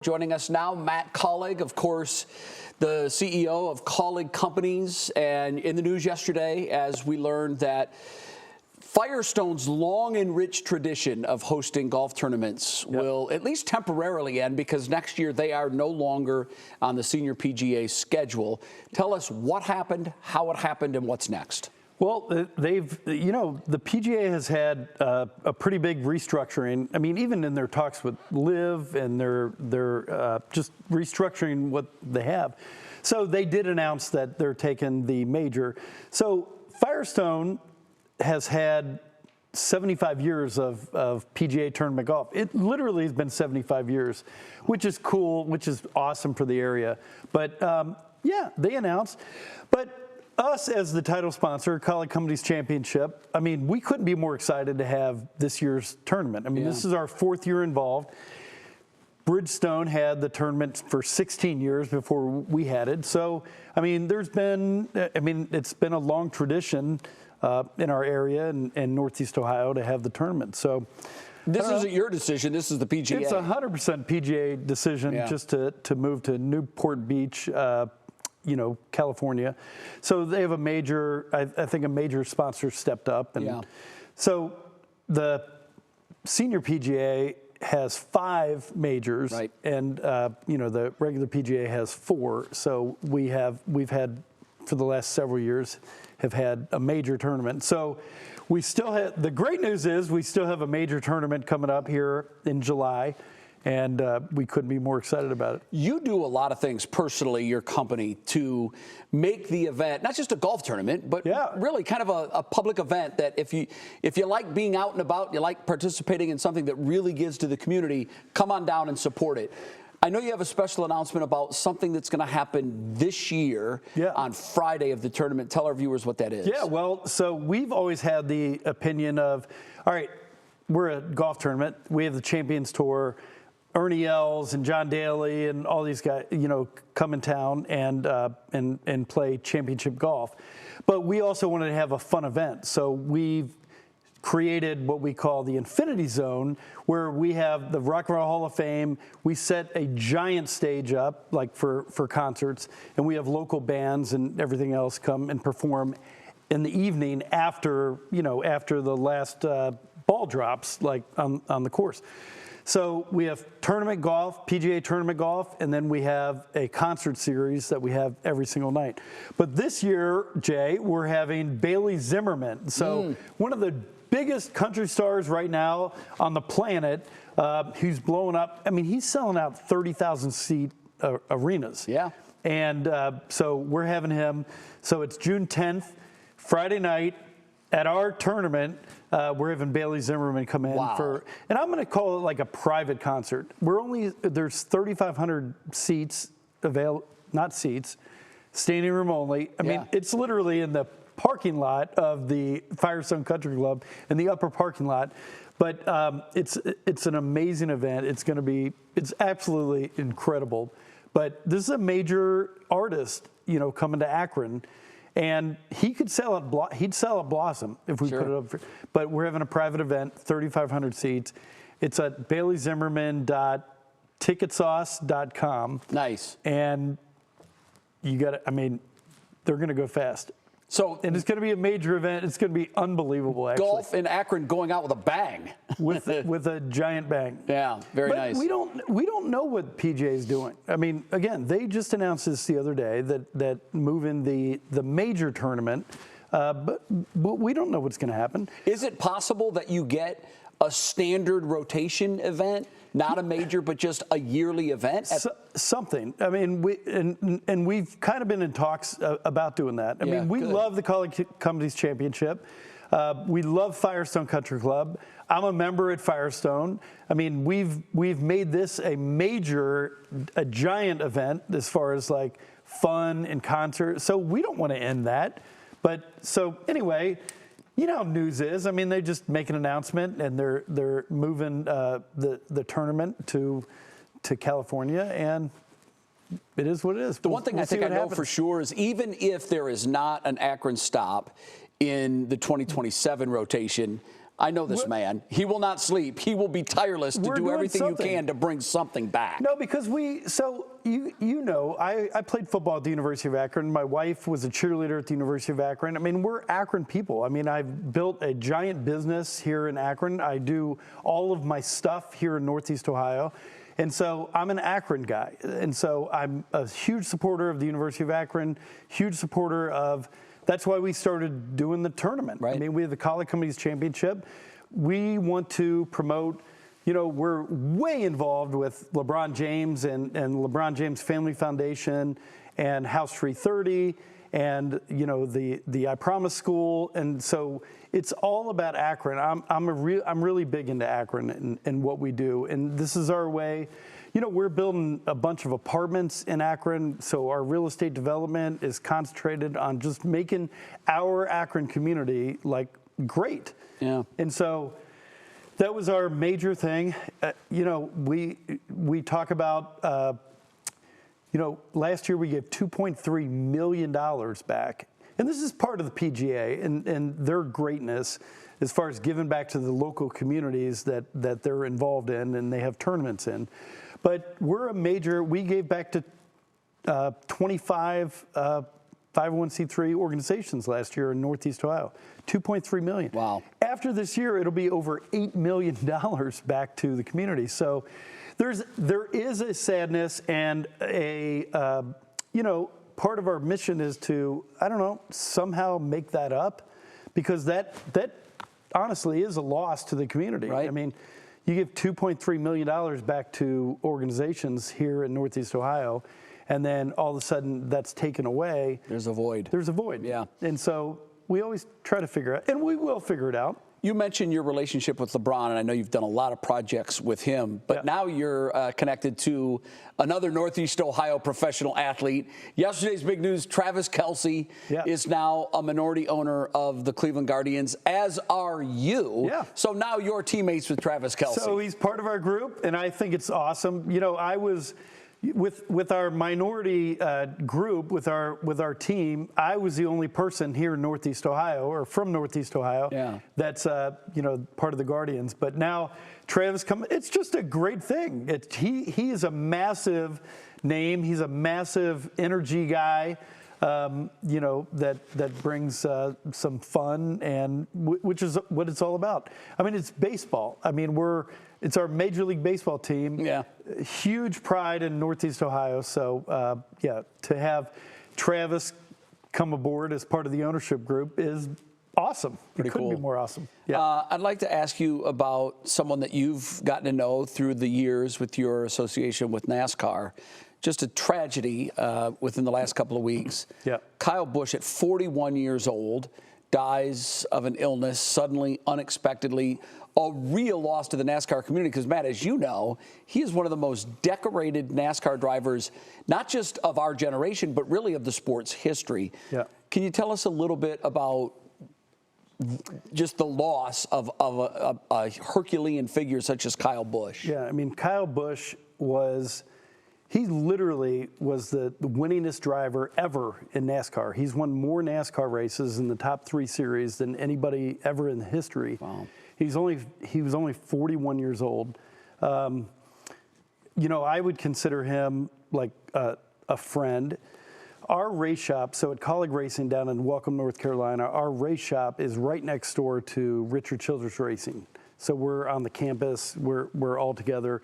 Joining us now, Matt Kaulig, of course, the CEO of Kaulig Companies. And in the news yesterday, as we learned that Firestone's long and rich tradition of hosting golf tournaments will at least temporarily end, because next year they are no longer on the Senior PGA schedule. Tell us what happened, how it happened, and what's next. Well, the PGA has had a pretty big restructuring. I mean, even in their talks with LIV, and they're just restructuring what they have. So they did announce that they're taking the major. So Firestone has had 75 years of PGA tournament golf. It literally has been 75 years, which is cool, which is awesome for the area. But yeah, they announced. But us as the title sponsor, Kaulig Companies Championship, I mean, we couldn't be more excited to have this year's tournament. I mean, this is our 4th year involved. Bridgestone had the tournament for 16 years before we had it. So, I mean, it's been a long tradition in our area in Northeast Ohio to have the tournament. So this isn't your decision. This is the PGA. It's 100% PGA decision just to move to Newport Beach, California. So they have a major, I think a major sponsor stepped up. And so the Senior PGA has 5 majors, and the regular PGA has 4. So we've had for the last several years have had a major tournament. So we still have, the great news is we still have a major tournament coming up here in July. And we couldn't be more excited about it. You do a lot of things personally, your company, to make the event not just a golf tournament, but really kind of a public event that if you like being out and about, you like participating in something that really gives to the community, come on down and support it. I know you have a special announcement about something that's going to happen this year on Friday of the tournament. Tell our viewers what that is. Yeah, well, so we've always had the opinion of, all right, we're a golf tournament. We have the Champions Tour. Ernie Els and John Daly and all these guys, come in town and play championship golf. But we also wanted to have a fun event. So we've created what we call the Infinity Zone, where we have the Rock and Roll Hall of Fame. We set a giant stage up, like for concerts, and we have local bands and everything else come and perform in the evening after the last ball drops, like on the course. So we have tournament golf, PGA tournament golf, and then we have a concert series that we have every single night. But this year, Jay, we're having Bailey Zimmerman. So one of the biggest country stars right now on the planet, who's blowing up. I mean, he's selling out 30,000 seat arenas. Yeah. And so we're having him. So it's June 10th, Friday night at our tournament. We're having Bailey Zimmerman come in and I'm going to call it like a private concert. There's 3,500 seats available, not seats, standing room only. I mean, it's literally in the parking lot of the Firestone Country Club in the upper parking lot. But it's an amazing event. It's absolutely incredible. But this is a major artist, coming to Akron. And he could he'd sell at Blossom if we put it up. But we're having a private event, 3,500 seats. It's at baileysimmerman.ticketsauce.com. Nice. And they're going to go fast. And it's going to be a major event. It's going to be unbelievable, actually. Golf in Akron going out with a bang. with a giant bang. Yeah, very nice. We don't know what PGA is doing. I mean, again, they just announced this the other day that moving the major tournament, but we don't know what's going to happen. Is it possible that you get a standard rotation event, not a major, but just a yearly event? Something. I mean, we've kind of been in talks about doing that. I mean, we love the Kaulig Companies Championship. We love Firestone Country Club. I'm a member at Firestone. I mean, we've made this a giant event as far as like fun and concert. So we don't want to end that. But so anyway, you know how news is. I mean, they just make an announcement and they're moving the tournament to California, and it is what it is. The one thing I think I know for sure is even if there is not an Akron stop in the 2027 rotation, I know this man. He will not sleep. He will be tireless to do everything you can to bring something back. No, because I played football at the University of Akron. My wife was a cheerleader at the University of Akron. I mean, we're Akron people. I mean, I've built a giant business here in Akron. I do all of my stuff here in Northeast Ohio. And so I'm an Akron guy. And so I'm a huge supporter of the University of Akron, huge supporter of. That's why we started doing the tournament. Right. I mean, we have the Kaulig Companies Championship. We want to promote, we're way involved with LeBron James and LeBron James Family Foundation and House 330 and, the I Promise School. And so it's all about Akron. I'm really big into Akron and what we do. And this is our way. We're building a bunch of apartments in Akron, so our real estate development is concentrated on just making our Akron community great. Yeah. And so that was our major thing. We talk about last year we gave $2.3 million back, and this is part of the PGA and their greatness as far as giving back to the local communities that they're involved in and they have tournaments in. But we gave back to 25 501c3 organizations last year in Northeast Ohio, $2.3 million. Wow. After this year, it'll be over $8 million back to the community. So there is a sadness and a, part of our mission is to, somehow make that up, because that honestly is a loss to the community. Right. I mean, you give $2.3 million back to organizations here in Northeast Ohio, and then all of a sudden that's taken away. There's a void. Yeah. And so we always try to figure it out, and we will figure it out. You mentioned your relationship with LeBron, and I know you've done a lot of projects with him, but now you're connected to another Northeast Ohio professional athlete. Yesterday's big news, Travis Kelce is now a minority owner of the Cleveland Guardians, as are you. Yeah. So now you're teammates with Travis Kelce. So he's part of our group, and I think it's awesome. I was with our minority group, with our team, I was the only person here in Northeast Ohio, or from Northeast Ohio, that's part of the Guardians. But now Travis it's just a great thing. He is a massive name. He's a massive energy guy. That brings some fun, and which is what it's all about. I mean, it's baseball. I mean, it's our Major League Baseball team. Yeah. Huge pride in Northeast Ohio. So, to have Travis come aboard as part of the ownership group is awesome. Pretty cool. It couldn't be more awesome. Yeah. I'd like to ask you about someone that you've gotten to know through the years with your association with NASCAR. Just a tragedy within the last couple of weeks. Yeah. Kyle Busch, at 41 years old, dies of an illness suddenly, unexpectedly. A real loss to the NASCAR community because, Matt, as you know, he is one of the most decorated NASCAR drivers, not just of our generation, but really of the sport's history. Yeah. Can you tell us a little bit about just the loss of a Herculean figure such as Kyle Busch? Yeah, I mean, Kyle Busch he literally was the winningest driver ever in NASCAR. He's won more NASCAR races in the top 3 series than anybody ever in history. Wow. He was only 41 years old. I would consider him like a friend. Our race shop, so at Kaulig Racing down in Welcome, North Carolina, our race shop is right next door to Richard Childress Racing. So we're on the campus. We're all together.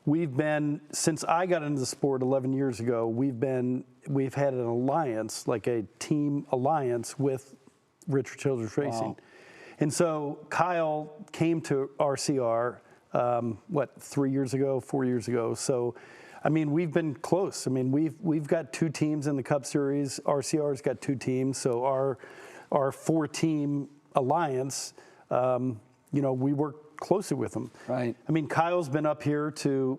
We've been, since I got into the sport 11 years ago, we've had an alliance, like a team alliance with Richard Childress Racing. Wow. And so Kyle came to RCR, 4 years ago. So, I mean, we've been close. I mean, we've got 2 teams in the Cup Series. RCR's got 2 teams. So our 4-team alliance, we work closely with them. Right. I mean, Kyle's been up here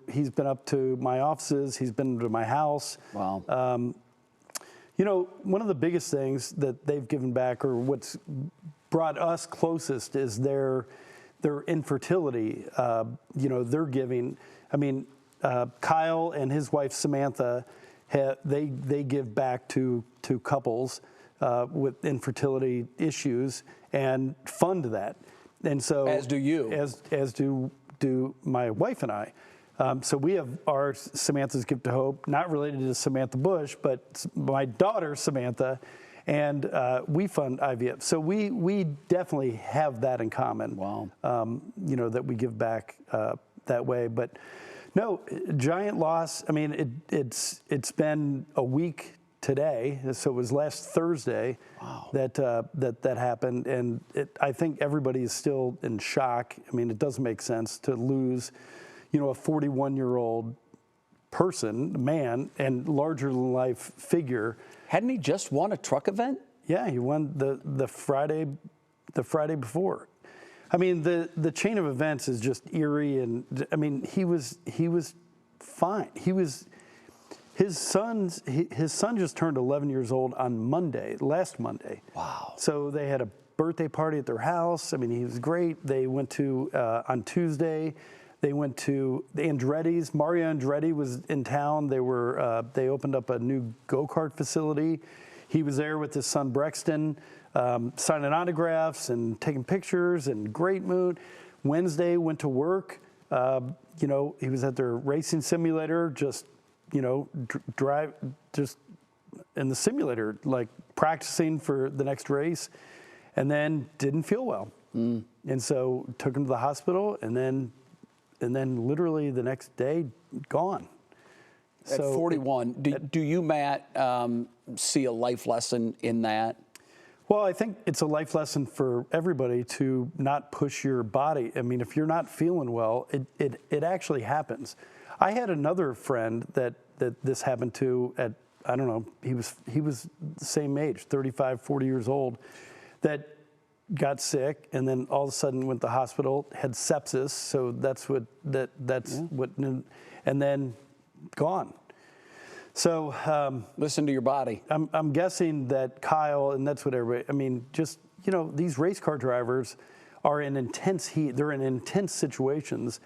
he's been up to my offices. He's been to my house. Wow. One of the biggest things that they've given back, or what's brought us closest, is their infertility. They're giving. I mean, Kyle and his wife Samantha, they give back to couples with infertility issues and fund that. And so as do you, as do my wife and I. So we have our Samantha's Gift to Hope, not related to Samantha Busch, but my daughter Samantha, and we fund IVF. So we definitely have that in common. Wow. That we give back that way. But no, giant loss. I mean, it's been a week today, so it was last Thursday. Wow. that happened, and I think everybody is still in shock. I mean, it doesn't make sense to lose, a 41-year-old person, man, and larger than life figure. Hadn't he just won a truck event? Yeah, he won the Friday before. I mean, the chain of events is just eerie, and I mean, he was fine. His son just turned 11 years old on last Monday. Wow. So they had a birthday party at their house. I mean, he was great. They went to, on Tuesday, they went to the Andretti's. Mario Andretti was in town. They opened up a new go-kart facility. He was there with his son Brexton, signing autographs and taking pictures, and great mood. Wednesday, went to work. He was at their racing simulator, just drive just in the simulator, like practicing for the next race, and then didn't feel well. And so took him to the hospital, and then literally the next day, gone. At 41, do you, Matt, see a life lesson in that? Well, I think it's a life lesson for everybody to not push your body. I mean, if you're not feeling well, it actually happens. I had another friend that this happened to at, I don't know, he was the same age, 35, 40 years old, that got sick and then all of a sudden went to the hospital, had sepsis, so that's what, and then gone. So listen to your body. I'm guessing that Kyle, and that's what everybody, I mean, just, these race car drivers are in intense heat. They're in intense situations.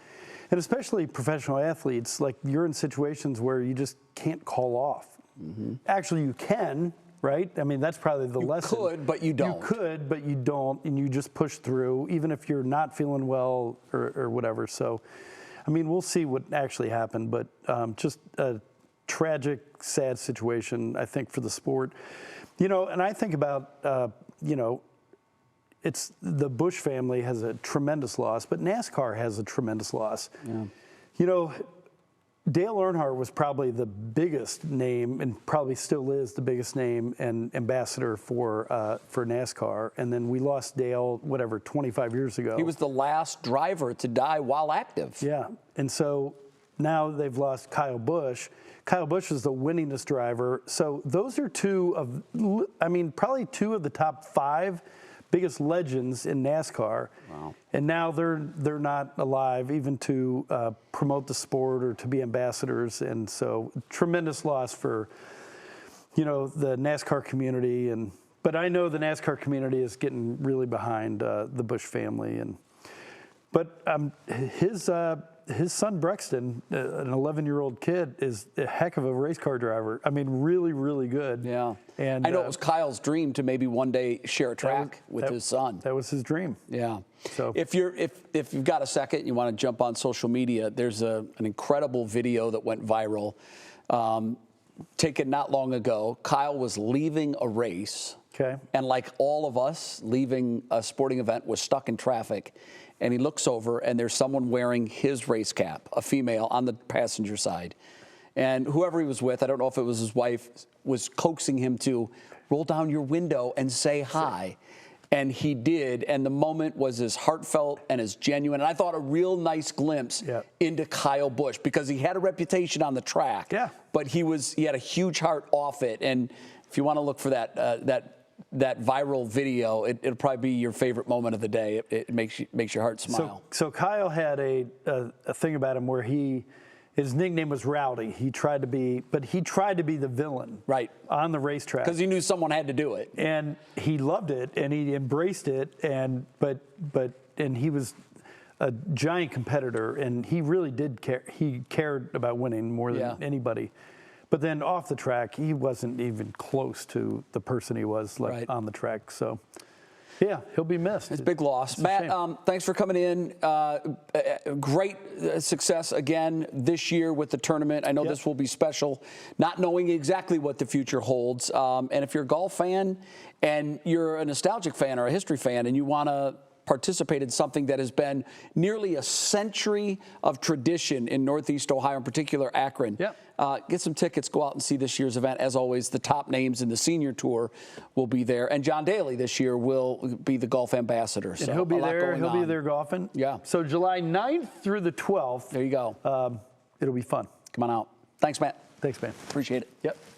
And especially professional athletes, like you're in situations where you just can't call off. Mm-hmm. Actually, you can, right? I mean, that's probably the lesson. You could, but you don't. You could, but you don't, and you just push through, even if you're not feeling well or whatever. So, I mean, we'll see what actually happened, but just a tragic, sad situation, I think, for the sport. And I think about, it's the Busch family has a tremendous loss, but NASCAR has a tremendous loss. Yeah. Dale Earnhardt was probably the biggest name, and probably still is the biggest name and ambassador for NASCAR. And then we lost Dale, 25 years ago. He was the last driver to die while active. Yeah, and so now they've lost Kyle Busch. Kyle Busch is the winningest driver. So those are probably two of the top 5 biggest legends in NASCAR. Wow. And now they're not alive even to promote the sport or to be ambassadors. And so tremendous loss for, the NASCAR community. But I know the NASCAR community is getting really behind the Busch family. But his son Brexton, an 11-year-old kid, is a heck of a race car driver. I mean, really, really good. Yeah. And I know it was Kyle's dream to maybe one day share a track with his son. That was his dream. Yeah. So if you've got a second, you want to jump on social media, there's an incredible video that went viral, taken not long ago. Kyle was leaving a race. Okay. And like all of us, leaving a sporting event, was stuck in traffic. And he looks over, and there's someone wearing his race cap, a female, on the passenger side. And whoever he was with, I don't know if it was his wife, was coaxing him to roll down your window and say hi. And he did, and the moment was as heartfelt and as genuine. And I thought a real nice glimpse into Kyle Busch, because he had a reputation on the track. Yeah. But he had a huge heart off it. And if you want to look for that viral video, it'll probably be your favorite moment of the day. It makes your heart smile. So Kyle had a thing about him where his nickname was Rowdy. He tried to be the villain, right, on the racetrack, because he knew someone had to do it, and he loved it and he embraced it. But he was a giant competitor, and he really did care. He cared about winning more than anybody. But then off the track, he wasn't even close to the person he was on the track. So, Yeah, he'll be missed. It's a big loss. Matt, thanks for coming in. Great success again this year with the tournament. I know this will be special, not knowing exactly what the future holds. And if you're a golf fan and you're a nostalgic fan or a history fan and you want to participate in something that has been nearly a century of tradition in Northeast Ohio, in particular Akron. Get some tickets, go out and see this year's event. As always, the top names in the senior tour will be there. And John Daly this year will be the golf ambassador. And he'll be there. He'll be there golfing. Yeah. So July 9th through the 12th. There you go. It'll be fun. Come on out. Thanks, Matt. Thanks, man. Appreciate it. Yep.